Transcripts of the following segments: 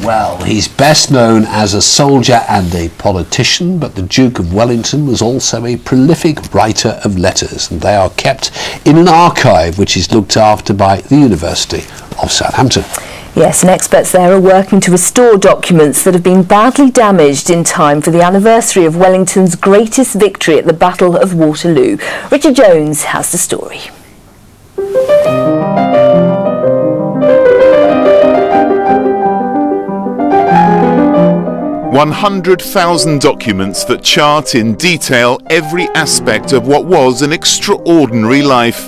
Well, he's best known as a soldier and a politician, but the Duke of Wellington was also a prolific writer of letters, and they are kept in an archive which is looked after by the University of Southampton. Yes, and experts there are working to restore documents that have been badly damaged in time for the anniversary of Wellington's greatest victory at the Battle of Waterloo. Richard Jones has the story. 100,000 documents that chart in detail every aspect of what was an extraordinary life.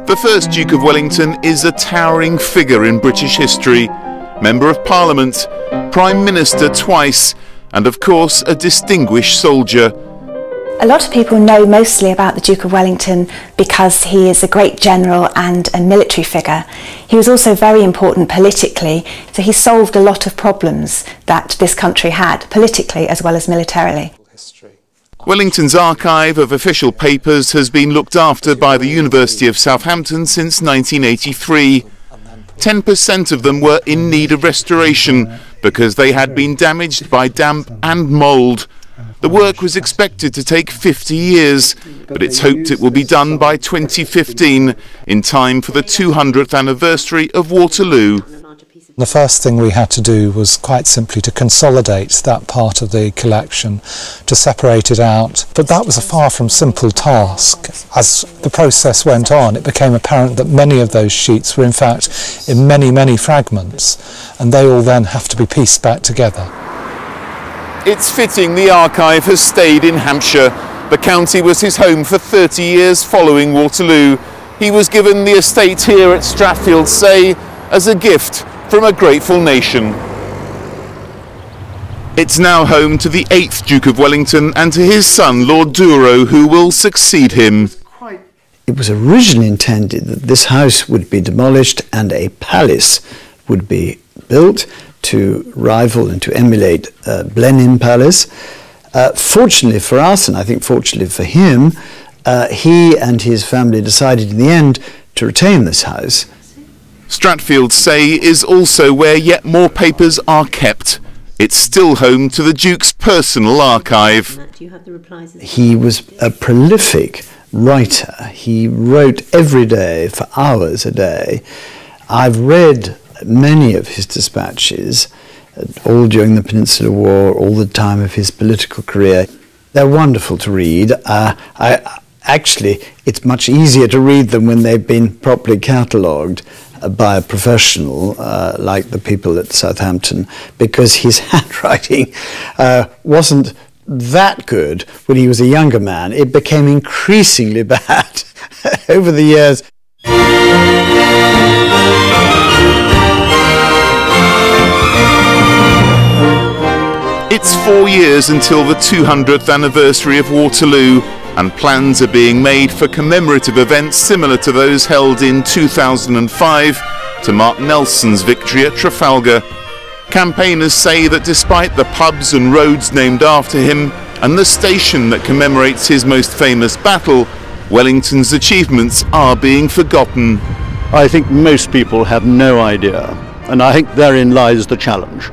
The first Duke of Wellington is a towering figure in British history, Member of Parliament, Prime Minister twice, and of course a distinguished soldier. A lot of people know mostly about the Duke of Wellington because he is a great general and a military figure. He was also very important politically, so he solved a lot of problems that this country had, politically as well as militarily. Wellington's archive of official papers has been looked after by the University of Southampton since 1983. 10% of them were in need of restoration because they had been damaged by damp and mould. The work was expected to take 50 years, but it's hoped it will be done by 2015, in time for the 200th anniversary of Waterloo. The first thing we had to do was quite simply to consolidate that part of the collection, to separate it out. But that was a far from simple task. As the process went on, it became apparent that many of those sheets were in fact in many fragments, and they all then have to be pieced back together. It's fitting the archive has stayed in Hampshire. The county was his home for 30 years following Waterloo. He was given the estate here at Stratfield Say as a gift from a grateful nation. It's now home to the 8th Duke of Wellington and to his son Lord Douro, who will succeed him. It was originally intended that this house would be demolished and a palace would be built to rival and to emulate Blenheim Palace. Fortunately for us, and I think fortunately for him, he and his family decided in the end to retain this house. Stratfield Say is also where yet more papers are kept. It's still home to the Duke's personal archive. He was a prolific writer. He wrote every day for hours a day. I've read many of his dispatches, all during the Peninsular War, all the time of his political career. They're wonderful to read. Actually, it's much easier to read them when they've been properly catalogued by a professional like the people at Southampton, because his handwriting wasn't that good when he was a younger man. It became increasingly bad over the years. It's 4 years until the 200th anniversary of Waterloo, and plans are being made for commemorative events similar to those held in 2005 to mark Nelson's victory at Trafalgar. Campaigners say that despite the pubs and roads named after him and the station that commemorates his most famous battle, Wellington's achievements are being forgotten. I think most people have no idea, and I think therein lies the challenge.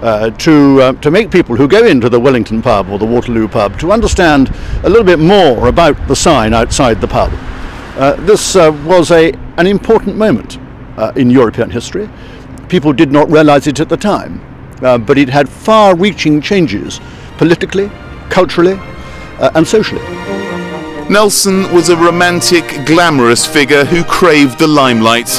To make people who go into the Wellington pub or the Waterloo pub to understand a little bit more about the sign outside the pub. This was an important moment in European history. People did not realise it at the time, but it had far-reaching changes politically, culturally and socially. Nelson was a romantic, glamorous figure who craved the limelight.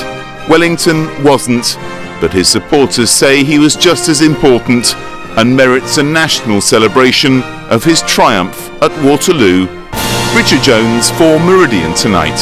Wellington wasn't. But his supporters say he was just as important and merits a national celebration of his triumph at Waterloo. Richard Jones for Meridian Tonight.